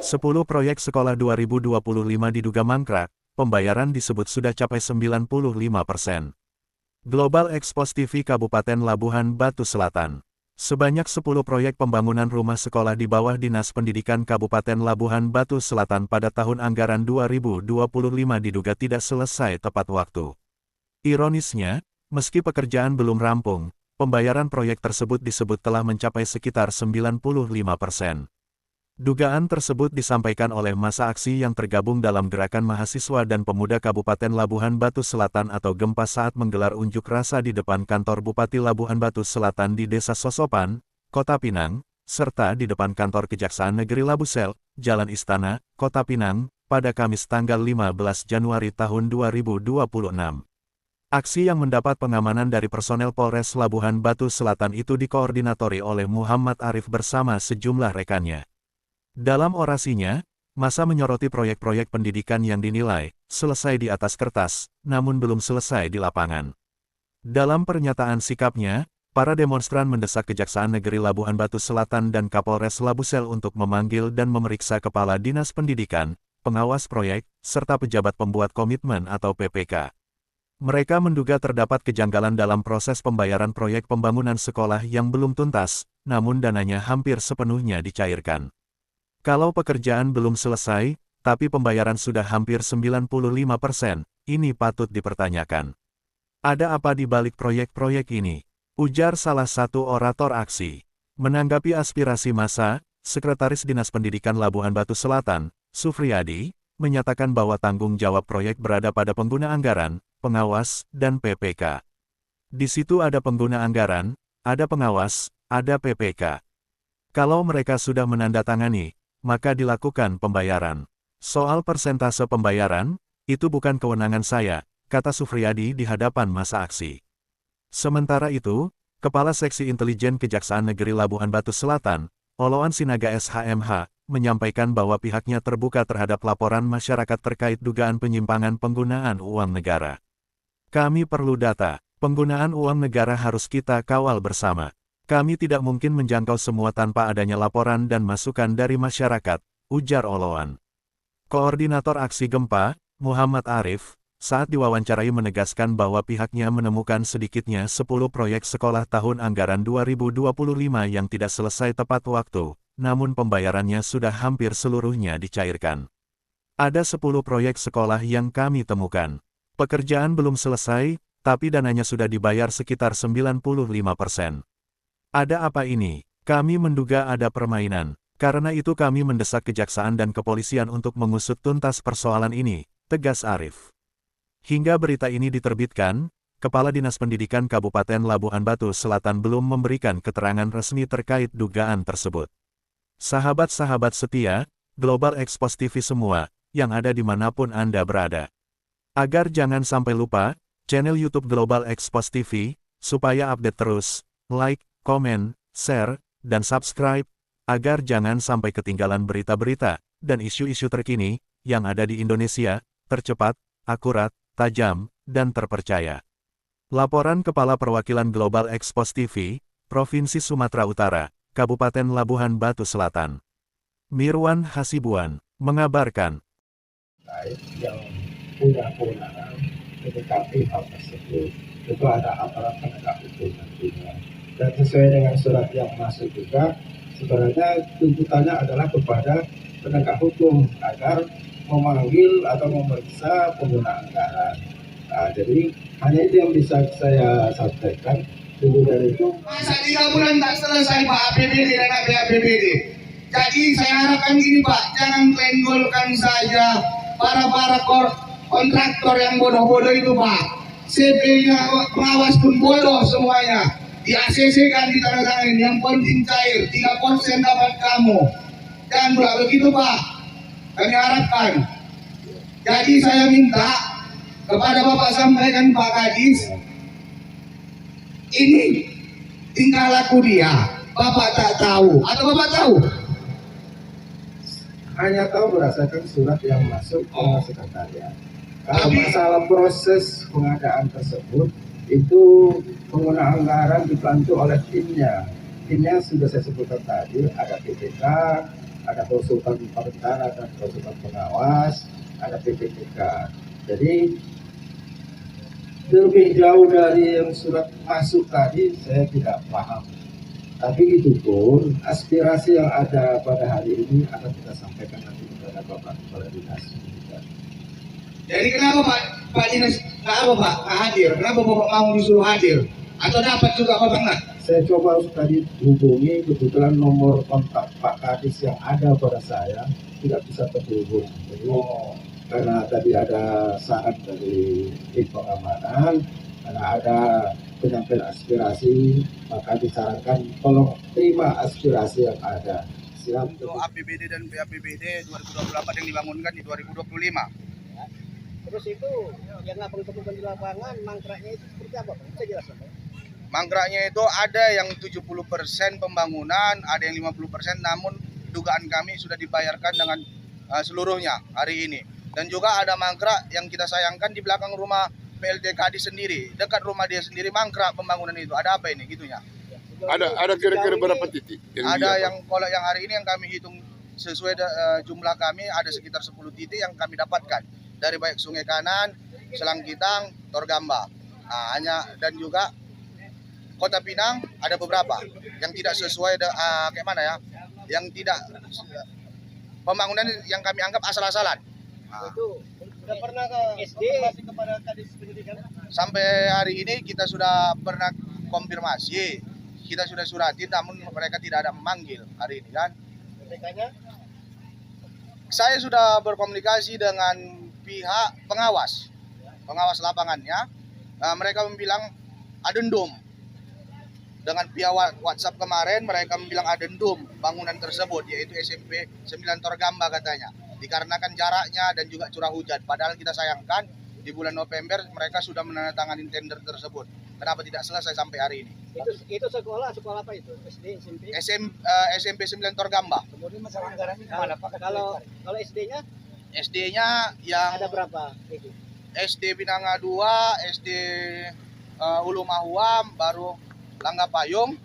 10 proyek sekolah 2025 diduga mangkrak, pembayaran disebut sudah capai 95%. Global Expos TV Kabupaten Labuhan Batu Selatan. Sebanyak 10 proyek pembangunan rumah sekolah di bawah Dinas Pendidikan Kabupaten Labuhan Batu Selatan pada tahun anggaran 2025 diduga tidak selesai tepat waktu. Ironisnya, meski pekerjaan belum rampung, pembayaran proyek tersebut disebut telah mencapai sekitar 95%. Dugaan tersebut disampaikan oleh massa aksi yang tergabung dalam Gerakan Mahasiswa dan Pemuda Kabupaten Labuhan Batu Selatan atau Gempa saat menggelar unjuk rasa di depan kantor Bupati Labuhan Batu Selatan di Desa Sosopan, Kota Pinang, serta di depan kantor Kejaksaan Negeri Labusel, Jalan Istana, Kota Pinang, pada Kamis tanggal 15 Januari tahun 2026. Aksi yang mendapat pengamanan dari personel Polres Labuhan Batu Selatan itu dikoordinatori oleh Muhammad Arif bersama sejumlah rekannya. Dalam orasinya, massa menyoroti proyek-proyek pendidikan yang dinilai selesai di atas kertas, namun belum selesai di lapangan. Dalam pernyataan sikapnya, para demonstran mendesak Kejaksaan Negeri Labuhan Batu Selatan dan Kapolres Labusel untuk memanggil dan memeriksa Kepala Dinas Pendidikan, pengawas proyek, serta pejabat pembuat komitmen atau PPK. Mereka menduga terdapat kejanggalan dalam proses pembayaran proyek pembangunan sekolah yang belum tuntas, namun dananya hampir sepenuhnya dicairkan. Kalau pekerjaan belum selesai, tapi pembayaran sudah hampir 95%, ini patut dipertanyakan. Ada apa di balik proyek-proyek ini? Ujar salah satu orator aksi. Menanggapi aspirasi massa, Sekretaris Dinas Pendidikan Labuhan Batu Selatan, Sufriyadi, menyatakan bahwa tanggung jawab proyek berada pada pengguna anggaran, pengawas, dan PPK. Di situ ada pengguna anggaran, ada pengawas, ada PPK. Kalau mereka sudah menandatangani, maka dilakukan pembayaran. Soal persentase pembayaran, itu bukan kewenangan saya, kata Sufriyadi di hadapan massa aksi. Sementara itu, Kepala Seksi Intelijen Kejaksaan Negeri Labuhan Batu Selatan, Oloan Sinaga SHMH, menyampaikan bahwa pihaknya terbuka terhadap laporan masyarakat terkait dugaan penyimpangan penggunaan uang negara. Kami perlu data, penggunaan uang negara harus kita kawal bersama. Kami tidak mungkin menjangkau semua tanpa adanya laporan dan masukan dari masyarakat, ujar Oloan. Koordinator Aksi Gempa, Muhammad Arif, saat diwawancarai menegaskan bahwa pihaknya menemukan sedikitnya 10 proyek sekolah tahun anggaran 2025 yang tidak selesai tepat waktu, namun pembayarannya sudah hampir seluruhnya dicairkan. Ada 10 proyek sekolah yang kami temukan. Pekerjaan belum selesai, tapi dananya sudah dibayar sekitar 95%. Ada apa ini? Kami menduga ada permainan. Karena itu kami mendesak kejaksaan dan kepolisian untuk mengusut tuntas persoalan ini, tegas Arif. Hingga berita ini diterbitkan, Kepala Dinas Pendidikan Kabupaten Labuhan Batu Selatan belum memberikan keterangan resmi terkait dugaan tersebut. Sahabat-sahabat setia, Global Expos TV semua, yang ada dimanapun Anda berada. Agar jangan sampai lupa, channel YouTube Global Expos TV, supaya update terus, like, komen, share, dan subscribe, agar jangan sampai ketinggalan berita-berita dan isu-isu terkini yang ada di Indonesia, tercepat, akurat, tajam, dan terpercaya. Laporan Kepala Perwakilan Global Expos TV, Provinsi Sumatera Utara, Kabupaten Labuhan Batu Selatan. Mirwan Hasibuan, mengabarkan. Yang punya kewenangan mendekati hal tersebut, itu ada aparat penegak hukum nantinya. Dan sesuai dengan surat yang masuk juga, sebenarnya tuntutannya adalah kepada penegak hukum agar memanggil atau memeriksa pengguna anggaran. Nah, jadi hanya itu yang bisa saya sampaikan. Dulu dari itu. Masa 3 bulan tak selesai Pak APBD dan APBD. Jadi saya harapkan gini Pak, jangan klenggolkan saja para kontraktor yang bodoh-bodoh itu Pak. CP-nya pengawas pun bodoh semuanya. Di ACC kan ditandatangani, yang penting cair, 3% dapat kamu. Dan begitu Pak, kami harapkan. Jadi saya minta kepada Bapak sampaikan Pak Kadis, ini tingkah laku dia, Bapak tak tahu, atau Bapak tahu? Hanya tahu berdasarkan surat yang masuk ke sekretariat. Kalau masalah proses pengadaan tersebut, itu pengguna anggaran dibantu oleh timnya. Timnya sudah saya sebutkan tadi, ada PPK, ada konsultan perencana dan konsultan pengawas, ada PPTK. Jadi lebih jauh dari yang surat masuk tadi saya tidak paham. Tapi itu pun aspirasi yang ada pada hari ini akan kita sampaikan nanti kepada Bapak Kepala Dinas. Jadi kenapa Pak Dinas, kenapa Pak nggak hadir? Kenapa Bapak mau disuruh hadir? Atau dapat juga Bapak nggak? Saya coba tadi hubungi, kebetulan nomor kontak Pak Kadis yang ada pada saya tidak bisa terhubung. Jadi, karena tadi ada saran dari tim pengamanan, karena ada penyampaian aspirasi, maka disarankan tolong terima aspirasi yang ada. Siap. Untuk APBD dan BAPBD 2028 yang dibangunkan di 2025. Terus itu yang abang temukan di lapangan, mangkraknya itu seperti apa, Bang? Bisa jelaskan, Bang? Mangkraknya itu ada yang 70% pembangunan, ada yang 50%, namun dugaan kami sudah dibayarkan dengan seluruhnya hari ini. Dan juga ada mangkrak yang kita sayangkan di belakang rumah PLTKD sendiri, dekat rumah dia sendiri mangkrak pembangunan itu. Ada apa ini gitunya? Ada kira-kira berapa titik? Ada yang kalau yang hari ini yang kami hitung sesuai jumlah kami ada sekitar 10 titik yang kami dapatkan dari baik Sungai Kanan, Selangkitang, Torgamba. Nah, dan juga Kota Pinang ada beberapa yang tidak sesuai kayak mana ya, yang tidak pembangunan yang kami anggap asal-asalan. Itu sudah pernah ke SD kepada Kadis Pendidikan? Sampai hari ini kita sudah pernah konfirmasi, kita sudah suratin, namun mereka tidak ada memanggil hari ini kan. PPK-nya? Saya sudah berkomunikasi dengan pihak pengawas lapangannya. Mereka membilang adendum. Dengan pihak WhatsApp kemarin mereka membilang adendum bangunan tersebut, yaitu SMP 9 Torgamba katanya. Dikarenakan jaraknya dan juga curah hujan. Padahal kita sayangkan di bulan November mereka sudah menandatangani tender tersebut. Kenapa tidak selesai sampai hari ini? Itu sekolah apa itu? SD, SMP? SMP 9 Torgamba. Kemudian masalah anggarannya gimana, Pak? Kalau SD-nya? SD-nya yang Ada berapa? Itu? SD Binanga 2, SD Ulu Mahuam, baru Langga Payung,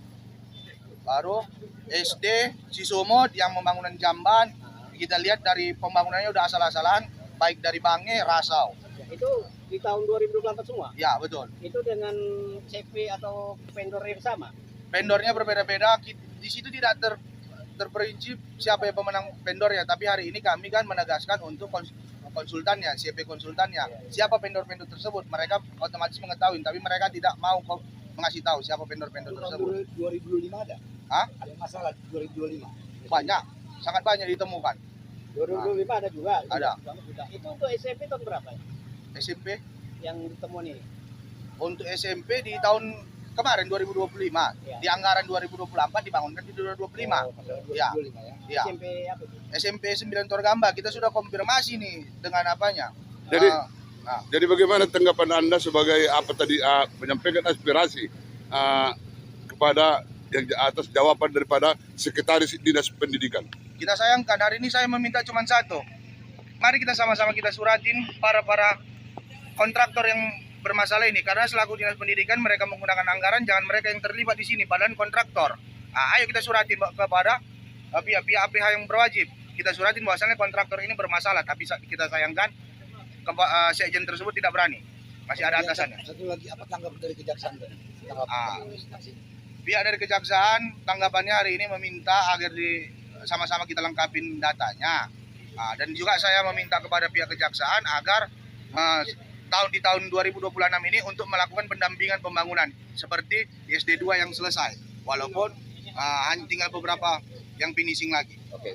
baru SD Sisumut yang pembangunan jamban. Kita lihat dari pembangunannya udah asal-asalan, baik dari Bange, Rasau. Ya, itu di tahun 2024 semua? Ya betul. Itu dengan CP atau vendor yang sama? Vendornya berbeda-beda. Di situ tidak terperinci siapa yang pemenang vendornya. Tapi hari ini kami kan menegaskan untuk konsultannya, CP konsultannya. Siapa vendor-vendor tersebut? Mereka otomatis mengetahui, tapi mereka tidak mau mengasih tahu siapa vendor-vendor tersebut. 2025 ada? Hah? Ada masalah 2025? Banyak, sangat banyak ditemukan. 2025 ada juga? Ada. Itu untuk SMP tahun berapa? SMP Yang ditemukan ini? untuk SMP di tahun kemarin 2025, Ya. di anggaran 2024 dibangunkan di 2025. Ya. 2025 ya. Ya. SMP apa itu? SMP 9 Torgamba kita sudah konfirmasi nih dengan apanya. Jadi Nah, Jadi bagaimana tanggapan Anda sebagai apa tadi menyampaikan aspirasi kepada yang atas jawaban daripada Sekretaris Dinas Pendidikan? kita sayangkan hari ini saya meminta cuma satu. Mari kita sama-sama kita suratin para kontraktor yang bermasalah ini, karena selaku Dinas Pendidikan mereka menggunakan anggaran, jangan mereka yang terlibat di sini padahal kontraktor. Ayo kita suratin kepada pihak-pihak yang berwajib. Kita suratin bahwasannya kontraktor ini bermasalah, tapi kita sayangkan sekjen tersebut tidak berani, masih ada atasannya. Satu lagi, apa tanggapan dari kejaksaan? Pihak dari kejaksaan tanggapannya hari ini meminta agar sama-sama kita lengkapin datanya. Dan juga saya meminta kepada pihak kejaksaan agar di tahun 2026 ini untuk melakukan pendampingan pembangunan seperti di SD 2 yang selesai, walaupun tinggal beberapa yang finishing lagi. Oke.